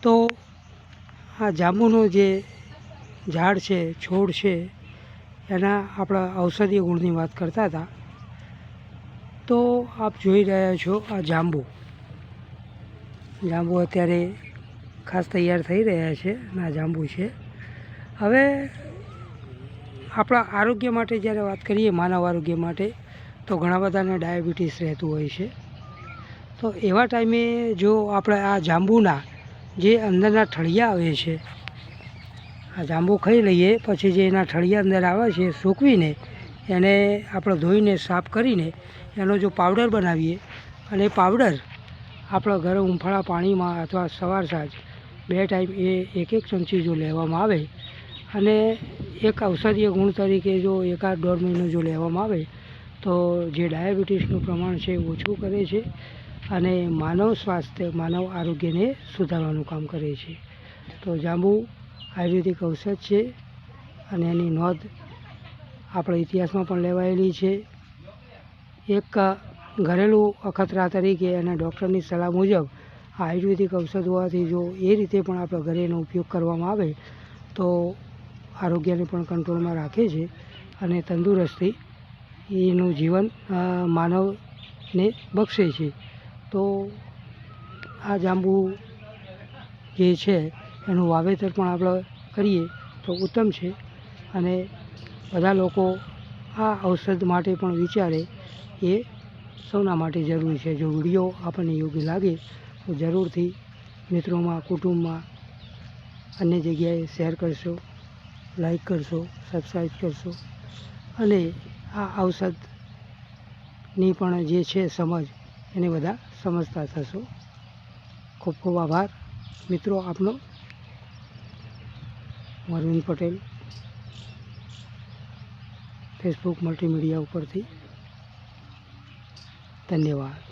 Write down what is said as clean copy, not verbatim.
તો આ જાંબુનો જે ઝાડ છે, છોડ છે, એના આપણા ઔષધીય ગુણની વાત કરતા હતા. તો આપ જોઈ રહ્યા છો આ જાંબુ અત્યારે ખાસ તૈયાર થઈ રહ્યા છે અને આ જાંબુ છે. હવે આપણા આરોગ્ય માટે જ્યારે વાત કરીએ, માનવ આરોગ્ય માટે, તો ઘણા બધાને ડાયાબિટીસ રહેતું હોય છે. તો એવા ટાઈમે જો આપણે આ જાંબુના જે અંદરના ઠળિયા આવે છે, આ જાંબુ ખાઈ લઈએ પછી જે એના ઠળિયા અંદર આવે છે, સૂકવીને એને આપણે ધોઈને સાફ કરીને એનો જો પાવડર બનાવીએ અને પાવડર આપણા ઘરે હુંફાળા પાણીમાં અથવા સવાર સાંજ 2 ટાઈમ એ 1-1 ચમચી જો લેવામાં આવે અને એક ઔષધીય ગુણ તરીકે જો 1-1.5 મહિનો જો લેવામાં આવે તો જે ડાયાબિટીસનું પ્રમાણ છે ઓછું કરે છે અને માનવ સ્વાસ્થ્ય, માનવ આરોગ્યને સુધારવાનું કામ કરે છે. તો જાંબુ આયુર્વેદિક ઔષધ છે અને એની નોંધ આપણા ઇતિહાસમાં પણ લેવાયેલી છે. એક ઘરેલું અખતરા તરીકે અને ડૉક્ટરની સલાહ મુજબ આયુર્વેદિક ઔષધ હોવાથી જો એ રીતે પણ આપણા ઘરે એનો ઉપયોગ કરવામાં આવે તો આરોગ્યને પણ કંટ્રોલમાં રાખે છે અને તંદુરસ્તી એનું જીવન માનવને બક્ષે છે. તો આ જાંબુ જે છે એનું વાવેતર પણ આપણે કરીએ તો ઉત્તમ છે અને બધા લોકો આ ઔષધ માટે પણ વિચારે એ સૌના માટે જરૂરી છે. જો વિડીયો આપણને યોગ્ય લાગે તો જરૂરથી મિત્રોમાં, કુટુંબમાં, અન્ય જગ્યાએ શેર કરશો, લાઈક કરશો, સબસ્ક્રાઈબ કરશો અને આ ઔષધની પણ જે છે સમજ એને બધા સમજતા થશો. ખૂબ ખૂબ આભાર મિત્રો આપનો. અરવિંદ પટેલ, ફેસબુક મલ્ટીમીડિયા ઉપરથી. ધન્યવાદ.